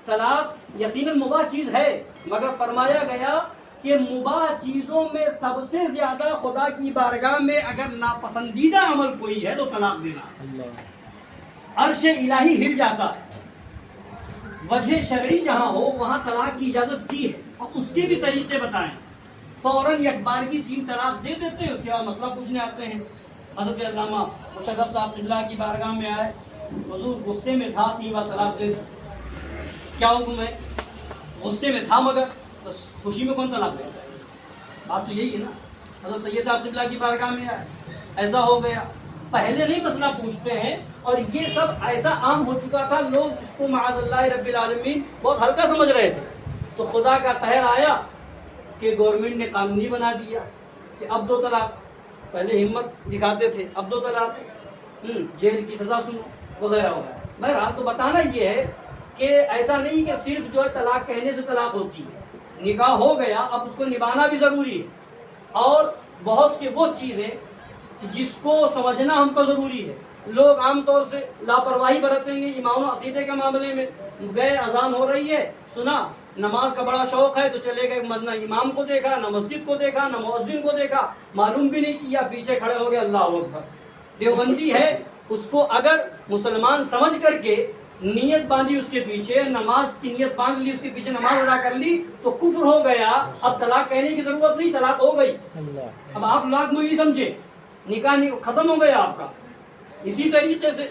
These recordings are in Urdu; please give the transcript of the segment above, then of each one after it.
طلاق یقیناً مباح چیز ہے، مگر فرمایا گیا کہ مباح چیزوں میں سب سے زیادہ خدا کی بارگاہ میں اگر ناپسندیدہ عمل کوئی ہے تو طلاق دینا۔ عرش الہی ہل جاتا ہے، وجہ شرعی جہاں ہو وہاں طلاق کی اجازت دی ہے، اور اس کے بھی طریقے بتائیں۔ فوراً یک بار کی 3 طلاق دے دیتے ہیں، اس کے بعد مسئلہ پوچھنے آتے ہیں۔ حضرت علامہ مشرف صاحب اللہ کی بارگاہ میں آئے، حضور غصے میں تھا 3 بار طلاق دے دیں، کیا حکم ہے؟ غصے میں تھا مگر تو خوشی میں کون طلاق دیتا ہے؟ بات تو یہی ہے نا۔ حضرت سید صاحب اللہ کی بارگاہ میں آئے، ایسا ہو گیا، پہلے نہیں مسئلہ پوچھتے ہیں، اور یہ سب ایسا عام ہو چکا تھا، لوگ اس کو معاذ اللہ رب العالمین بہت ہلکا سمجھ رہے تھے۔ تو خدا کا قہر آیا کہ گورنمنٹ نے قانون ہی بنا دیا کہ اب 2 طلاق، پہلے ہمت دکھاتے تھے، اب 2 طلاق، جیل کی سزا سنو وغیرہ وغیرہ۔ بہرحال تو بتانا یہ ہے کہ ایسا نہیں کہ صرف جو ہے طلاق کہنے سے طلاق ہوتی ہے، نکاح ہو گیا اب اس کو نبھانا بھی ضروری ہے، اور بہت سی وہ چیزیں جس کو سمجھنا ہم کو ضروری ہے۔ لوگ عام طور سے لاپرواہی برتیں گے ایمان و عقیدے کے معاملے میں، گئے اذان ہو رہی ہے، سنا نماز کا بڑا شوق ہے تو چلے گئے، نہ امام کو دیکھا، نہ مسجد کو دیکھا، نہ مؤذن کو دیکھا، معلوم بھی نہیں کیا، پیچھے کھڑے ہو گئے، اللہ اکبر۔ دیوبندی ہے، اس کو اگر مسلمان سمجھ کر کے نیت باندھی، اس کے پیچھے نماز کی نیت باندھ لی، اس کے پیچھے نماز ادا کر لی تو کفر ہو گیا، اب طلاق کہنے کی ضرورت نہیں، طلاق ہو گئی۔ اب آپ لاکھ میں یہ سمجھے نکاح ختم ہو گیا آپ کا۔ اسی طریقے سے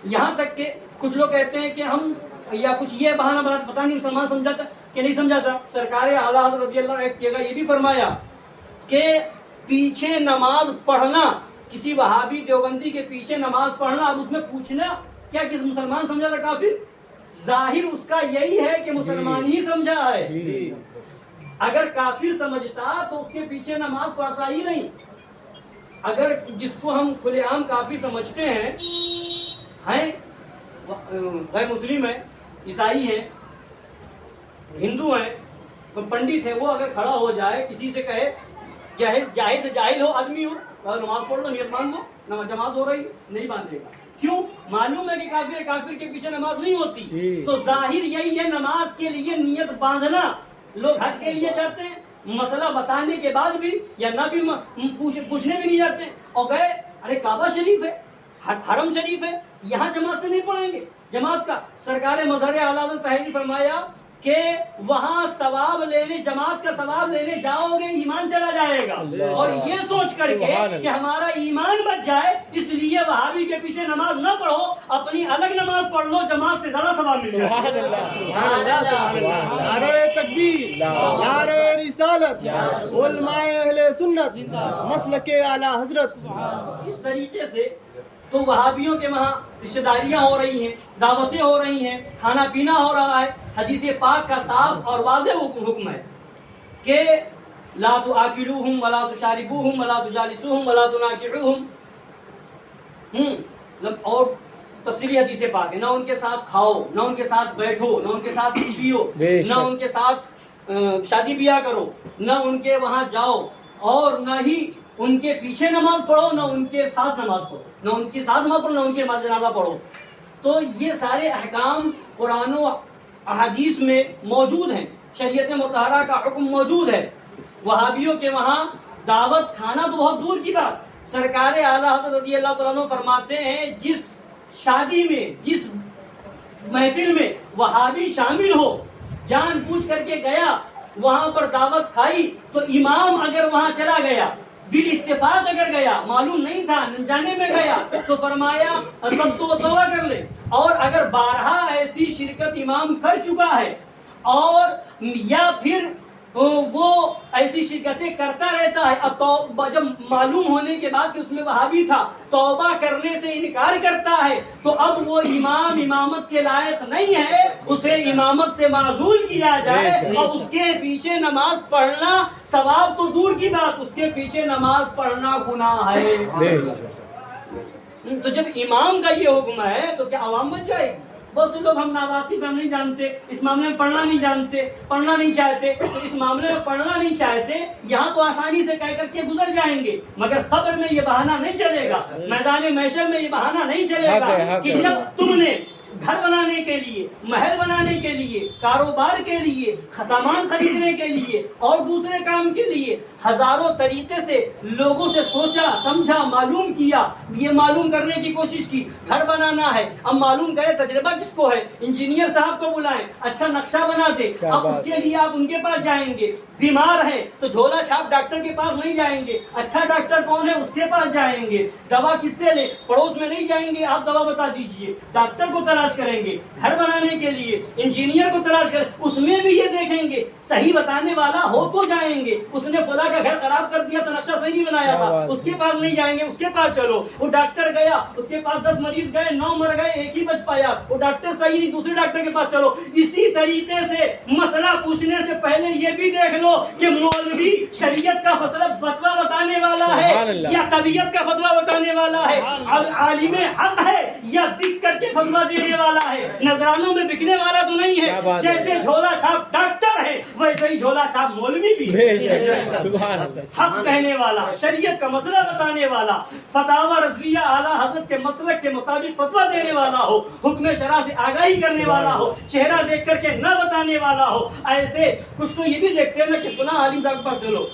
یہاں تک کہ کچھ لوگ کہتے ہیں کہ ہم یا کچھ یہ بہانہ بنا، پتہ نہیں مسلمان سمجھاتا کہ نہیں سمجھاتا۔ سرکار اعلیٰ حضرت رضی اللہ عنہ کی جگہ یہ بھی فرمایا کہ پیچھے نماز پڑھنا، کسی وہابی دیوبندی کے پیچھے نماز پڑھنا، اب اس میں پوچھنا کیا کس مسلمان سمجھا تھا کافر؟ ظاہر اس کا یہی ہے کہ مسلمان ہی سمجھا ہے، اگر کافر سمجھتا تو اس کے پیچھے نماز پڑھتا ہی نہیں۔ اگر جس کو ہم کھلے عام کافر سمجھتے ہیں غیر مسلم ہیں، عیسائی ہیں، ہندو ہیں، پنڈت ہے، وہ اگر کھڑا ہو جائے کسی سے کہے جاہل سے جاہل ہو آدمی ہو، نماز پڑھ لو، نیت باندھ لو، جماعت ہو رہی نہیں باندھے گا، کیوں؟ معلوم ہے کہ کافر کے پیچھے نماز نہیں ہوتی۔ تو ظاہر یہی ہے، نماز کے لیے نیت باندھنا۔ لوگ حج کے لیے جاتے ہیں، مسئلہ بتانے کے بعد بھی یا نہ بھی پوچھنے بھی نہیں جاتے، اور گئے ارے کعبہ شریف ہے، حرم شریف ہے، یہاں جماعت سے نہیں پڑھیں گے۔ جماعت کا سرکار مظہر اعلیٰ حضرت تحریر فرمایا کہ وہاں ثواب لینے، جماعت کا ثواب لینے جاؤ گے ایمان چلا جائے گا، اور یہ سوچ کر کے کہ ہمارا ایمان بچ جائے اس لیے وہابی کے پیچھے نماز نہ پڑھو، اپنی الگ نماز پڑھ لو، جماعت سے زیادہ ثواب مل جائے گا۔ نعرہ تکبیر، نعرہ رسالت، علماء اہل سنت، مسلک اعلیٰ حضرت۔ اس طریقے سے تو وہابیوں کے وہاں رشتہ داریاں ہو رہی ہیں، دعوتیں ہو رہی ہیں، کھانا پینا ہو رہا ہے۔ حدیث پاک کا صاف اور واضح حکم ہے کہ لا تآکلوہم ولا تشاربوہم ولا تجالسوہم ولا تناکحوہم، اور تفصیلی حدیث پاک ہے، نہ ان کے ساتھ کھاؤ، نہ ان کے ساتھ بیٹھو، نہ ان کے ساتھ پیو، نہ ان کے ساتھ شادی بیاہ کرو، نہ ان کے وہاں جاؤ، اور نہ ہی ان کے پیچھے نماز پڑھو، نہ ان کے ساتھ نماز پڑھو، نہ ان کے ساتھ نماز پڑھو، نہ ان کے جنازہ پڑھو۔ تو یہ سارے احکام قرآن و احادیث میں موجود ہیں، شریعت مطہرہ کا حکم موجود ہے۔ وہابیوں کے وہاں دعوت کھانا تو بہت دور کی بات، سرکار اعلیٰ حضرت رضی اللہ تعالیٰ عنہ فرماتے ہیں جس شادی میں، جس محفل میں وہابی شامل ہو، جان بوجھ کر کے گیا، وہاں پر دعوت کھائی، تو امام اگر وہاں چلا گیا، بال اتفاق اگر گیا، معلوم نہیں تھا، جانے میں گیا، تو فرمایا تب تو وہ توبہ کر لے، اور اگر بارہا ایسی شرکت امام کر چکا ہے اور یا پھر وہ ایسی شرکتیں کرتا رہتا ہے، اب جب معلوم ہونے کے بعد کہ اس میں وہابی تھا، توبہ کرنے سے انکار کرتا ہے، تو اب وہ امام امامت کے لائق نہیں ہے، اسے امامت سے معزول کیا جائے، اور اس کے پیچھے نماز پڑھنا ثواب تو دور کی بات، اس کے پیچھے نماز پڑھنا گناہ ہے۔ تو جب امام کا یہ حکم ہے تو کیا عوام بچ جائے گی؟ بہت سے لوگ ہم ناواقف، ہم نہیں جانتے، اس معاملے میں پڑھنا نہیں جانتے، پڑھنا نہیں چاہتے، تو اس معاملے میں پڑھنا نہیں چاہتے، یہاں تو آسانی سے کہہ کر کے گزر جائیں گے، مگر قبر میں یہ بہانہ نہیں چلے گا، میدان محشر میں یہ بہانہ نہیں چلے گا کہ جب تم نے گھر بنانے کے لیے، محل بنانے کے لیے، کاروبار کے لیے، سامان خریدنے کے لیے اور دوسرے کام کے لیے ہزاروں طریقے سے لوگوں سے سوچا سمجھا، معلوم کیا، یہ معلوم کرنے کی کوشش کی گھر بنانا ہے۔ اب معلوم کرے تجربہ کس کو ہے، انجینئر صاحب کو بلائیں، اچھا نقشہ بنا دے، اب اس کے لیے آپ ان کے پاس جائیں گے۔ بیمار ہے تو جھولا چھاپ ڈاکٹر کے پاس نہیں جائیں گے، اچھا ڈاکٹر کون ہے اس کے پاس جائیں گے۔ دوا کس سے لے، پڑوس میں نہیں جائیں گے، آپ دوا بتا دیجئے، ڈاکٹر کو تلاش کریں گے۔ گھر بنانے کے لیے انجینئر کو تلاش کریں، اس میں بھی یہ دیکھیں گے صحیح بتانے والا ہو تو جائیں گے۔ اس نے فلاں کا گھر خراب کر دیا تو نقشہ صحیح نہیں بنایا تھا، اس کے پاس نہیں جائیں گے، اس کے پاس چلو۔ وہ ڈاکٹر گیا، اس کے پاس 10 مریض گئے، 9 مر گئے، ایک ہی بچ پایا، وہ ڈاکٹر صحیح نہیں، دوسرے ڈاکٹر کے پاس چلو۔ اسی طریقے سے مسئلہ پوچھنے سے پہلے یہ بھی دیکھ لو کہ مولوی شریعت کا فتویٰ بتانے والا ہے یا طبیعت کا فتویٰ بتانے والا ہے، عالم حق ہے یا بک کر کے فتویٰ دینے والا ہے، نذرانوں میں بکنے والا تو نہیں ہے۔ جیسے جھولا چھاپ ڈاکٹر ہے ویسے ہی جھولا چھاپ مولوی بھی ہے، حق کہنے والا، شریعت کا مسئلہ بتانے والا، فتاوی رضویہ اعلیٰ حضرت کے مسلک کے مطابق فتویٰ دینے والا ہو، حکم شرع سے آگاہی کرنے والا ہو، چہرہ دیکھ کر کے نہ بتانے والا ہو۔ ایسے کچھ تو یہ بھی دیکھتے ہیں نا کہ فلاں عالم صاحب کے پاس چلو،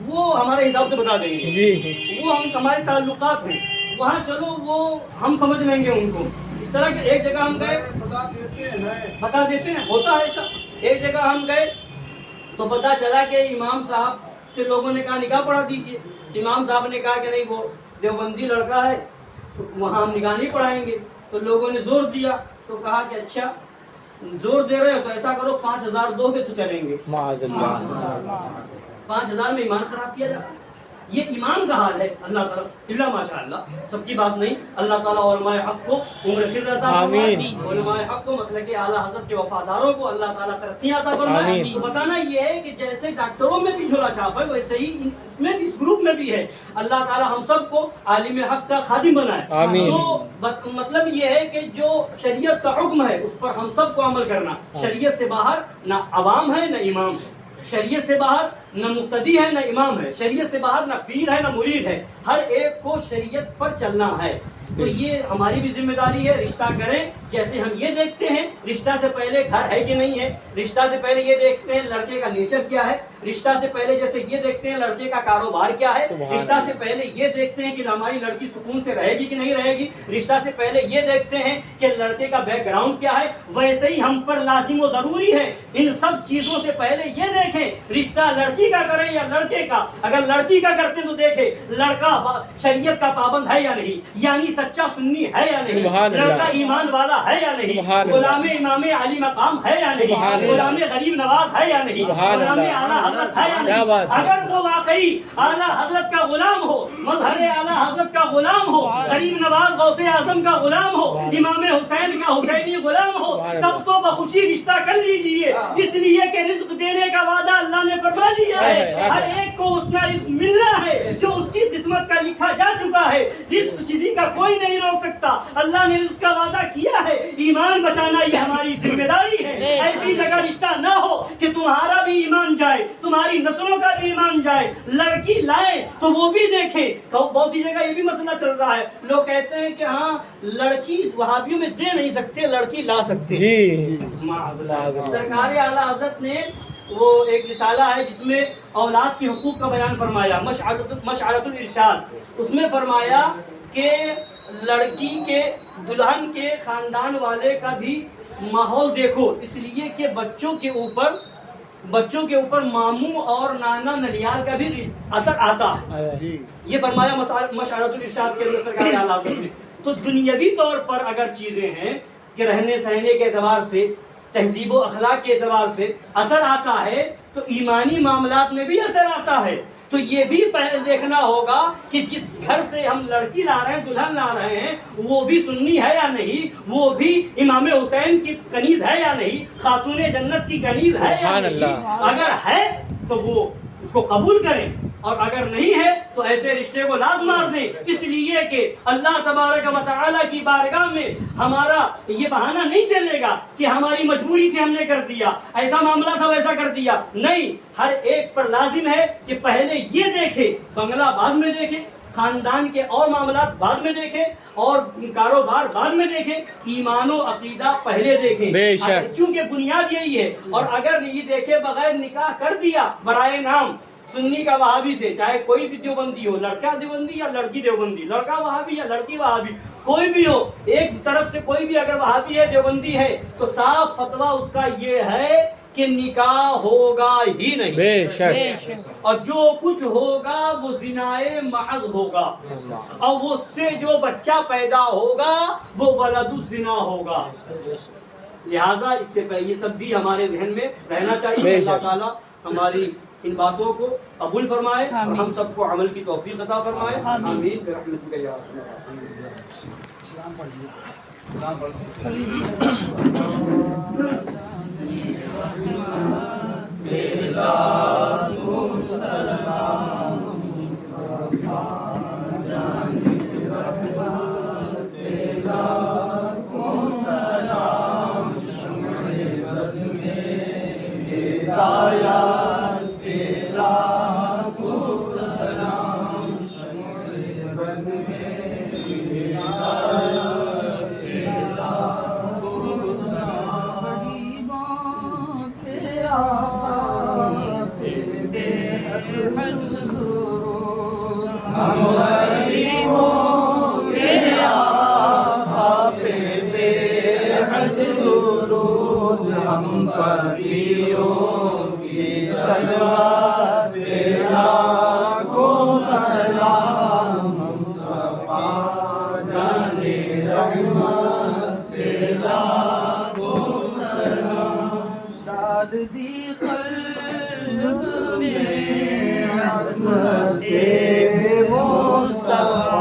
وہ ہمارے حساب سے بتا دیں گے، وہ ہمارے تعلقات ہیں، وہاں چلو وہ ہم سمجھ لیں گے ان کو۔ اس طرح کے ایک جگہ ہم گئے، بتا دیتے ہیں، ہوتا ہے ایسا۔ ایک جگہ ہم گئے تو پتا چلا کہ امام صاحب سے لوگوں نے کہا نکاح پڑھا دیجیے۔ امام صاحب نے کہا کہ نہیں، وہ دیوبندی لڑکا ہے، وہاں ہم نکاح نہیں پڑھائیں گے۔ تو لوگوں نے زور دیا، تو کہا کہ اچھا زور دے رہے ہو تو ایسا کرو 5000 دو گے تو چلیں گے۔ 5000 میں ایمان خراب کیا جاتا ہے، یہ ایمان کا حال ہے۔ اللہ تعالیٰ اللہ ماشاء اللہ سب کی بات نہیں، اللہ تعالیٰ علماء حق کو عمر خضر عطا فرمائے، علماء حق کو مسلک اعلیٰ حضرت کے وفاداروں کو اللہ تعالیٰ ترقیاں عطا فرمائے۔ تو بتانا یہ ہے کہ جیسے ڈاکٹروں میں بھی جھولا چھاپ ہے ویسے ہی اس میں بھی، اس گروپ میں بھی ہے۔ اللہ تعالیٰ ہم سب کو عالم حق کا خادم بنائے۔ تو مطلب یہ ہے کہ جو شریعت کا حکم ہے اس پر ہم سب کو عمل کرنا۔ شریعت سے باہر نہ عوام ہے نہ امام ہے، شریعت سے باہر نہ مقتدی ہے نہ امام ہے، شریعت سے باہر نہ پیر ہے نہ مرید ہے، ہر ایک کو شریعت پر چلنا ہے۔ تو یہ ہماری بھی ذمہ داری ہے، رشتہ کریں جیسے ہم یہ دیکھتے ہیں رشتہ سے پہلے گھر ہے کہ نہیں ہے، رشتہ سے پہلے یہ دیکھتے ہیں لڑکے کا نیچر کیا ہے، رشتہ سے پہلے جیسے یہ دیکھتے ہیں لڑکے کا کاروبار کیا ہے، رشتہ سے پہلے یہ دیکھتے ہیں کہ ہماری لڑکی سکون سے رہے گی کہ نہیں رہے گی، رشتہ سے پہلے یہ دیکھتے ہیں کہ لڑکے کا بیک گراؤنڈ کیا ہے۔ ویسے ہی ہم پر لازم و ضروری ہے ان سب چیزوں سے پہلے یہ دیکھیں رشتہ لڑکی کا کریں یا لڑکے کا۔ اگر لڑکی کا کرتے تو دیکھیں لڑکا شریعت کا پابند ہے یا نہیں، یعنی سچا سنی ہے یا نہیں، لڑکا ایمان والا ہے یا نہیں، غلام امام علی مقام ہے یا نہیں، غلام غریب نواز ہے یا نہیں، غلام اعلیٰ حضرت ہے یا نہیں۔ اگر وہ واقعی اعلیٰ حضرت کا غلام ہو، مظہر اعلیٰ حضرت کا غلام ہو، غریب نواز غوث اعظم کا غلام ہو، امام حسین کا حسینی غلام ہو، تب تو بخوشی رشتہ کر لیجئے، اس لیے کہ رزق دینے کا وعدہ اللہ نے فرما لیا ہے۔ ہر ایک کو اس کا رزق ملنا ہے جو اس کی قسمت کا لکھا جا چکا ہے، رزق کسی کا کوئی نہیں روک سکتا، اللہ نے رزق کا وعدہ کیا ہے۔ ایمان بچانا یہ ہماری ذمہ داری ہے۔ ایسی جگہ رشتہ نہ ہو کہ تمہارا بھی ایمان جائے، تمہاری نسلوں کا بھی ایمان جائے۔ لڑکی لائے تو وہ بھی دیکھیں، بہت سی جگہ یہ بھی مسئلہ چل رہا ہے، لوگ کہتے ہیں کہ ہاں لڑکی وہابیوں میں دے نہیں سکتے، لڑکی لا سکتے۔ سرکار اعلیٰ حضرت نے وہ ایک رسالہ ہے جس میں اولاد کے حقوق کا بیان فرمایا، مشعرۃ الارشاد، اس میں فرمایا کہ لڑکی کے دلہن کے خاندان والے کا بھی ماحول دیکھو، اس لیے کہ بچوں کے اوپر ماموں اور نانا ننیال کا بھی اثر آتا ہے۔ یہ فرمایا مشعرۃ الارشاد کے اندر سرکار اعلیٰ حضرت نے۔ تو دنیاوی طور پر اگر چیزیں ہیں کہ رہنے سہنے کے اعتبار سے، تہذیب و اخلاق کے اعتبار سے اثر آتا ہے، تو ایمانی معاملات میں بھی اثر آتا ہے۔ تو یہ بھی دیکھنا ہوگا کہ جس گھر سے ہم لڑکی لا رہے ہیں، دلہن لا رہے ہیں، وہ بھی سنی ہے یا نہیں، وہ بھی امام حسین کی کنیز ہے یا نہیں، خاتون جنت کی کنیز ہے یا نہیں۔ اگر ہے تو وہ اس کو قبول کریں، اور اگر نہیں ہے تو ایسے رشتے کو لاد مار دیں، اس لیے کہ اللہ تبارک و تعالیٰ کی بارگاہ میں ہمارا یہ بہانہ نہیں چلے گا کہ ہماری مجبوری تھی ہم نے کر دیا، ایسا معاملہ تھا ویسا کر دیا۔ نہیں، ہر ایک پر لازم ہے کہ پہلے یہ دیکھے، بنگلہ بعد میں دیکھے، خاندان کے اور معاملات بعد میں دیکھیں اور کاروبار بعد میں دیکھیں، ایمان و عقیدہ پہلے دیکھیں، بے شک۔ چونکہ بنیاد یہی ہے۔ اور اگر یہ دیکھے بغیر نکاح کر دیا برائے نام سنی کا وہابی سے، چاہے کوئی بھی دیوبندی ہو، لڑکا دیوبندی یا لڑکی دیوبندی، لڑکا وہابی یا لڑکی وہابی، کوئی بھی ہو، ایک طرف سے کوئی بھی اگر وہابی ہے دیوبندی ہے تو صاف فتویٰ اس کا یہ ہے کہ نکاح ہوگا ہی نہیں، بے شک۔ اور جو کچھ ہوگا وہ زنائے محض ہوگا، اور اس سے جو بچہ پیدا ہوگا وہ ولد الزنا ہوگا۔ لہذا اس سے یہ سب بھی ہمارے ذہن میں رہنا چاہیے۔ اللہ تعالیٰ ہماری ان باتوں کو قبول فرمائے اور ہم سب کو عمل کی توفیق عطا فرمائے، آمین برحمتک یا ارحم فقیروں کی سلوات لاکھوں سلام، مصطفیٰ جان رحمت لاکھوں سلام، داد دی قلب میں عظمت مصطفیٰ،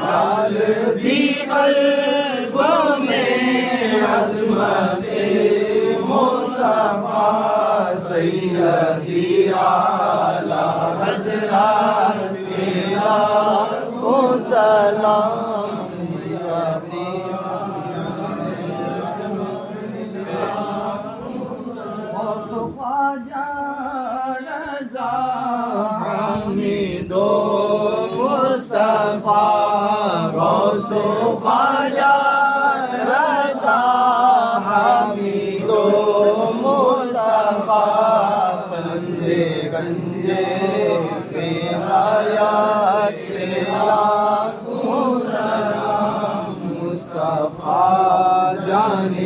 داد دی قلب میں عظمت مصطفیٰ، سیدی اعلی حضرات لاکھوں سلام، سیدی خواجہ رضا حمید و مصطفیٰ، غوث و خواجہ رضا حمید و مصطفیٰ، پنجے گنجے ولایات لاکھوں سلام، مصطفیٰ جان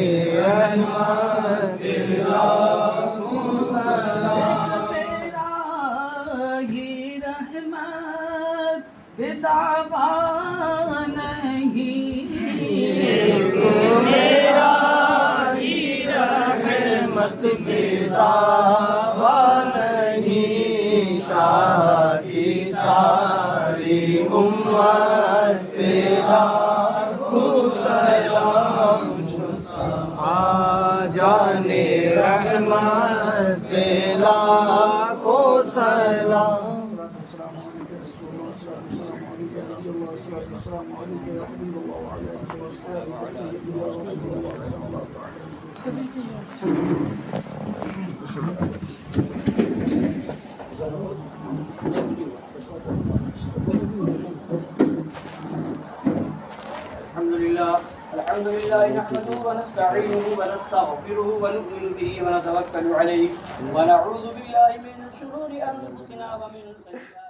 رحمت لاکھوں سلام، میرا ہی رحمت پہ دعویٰ نہیں، میرا ہی رحمت پہ دعویٰ نہیں، شاہ کی ساری امت پہ لاکھوں سلام، مصطفیٰ جان رحمت پہ لاکھوں سلام۔ الحمد لله نحمده ونستعينه ونستغفره ونؤمن به ونتوكل عليه ونعوذ بالله من شرور أنفسنا ومن سيئات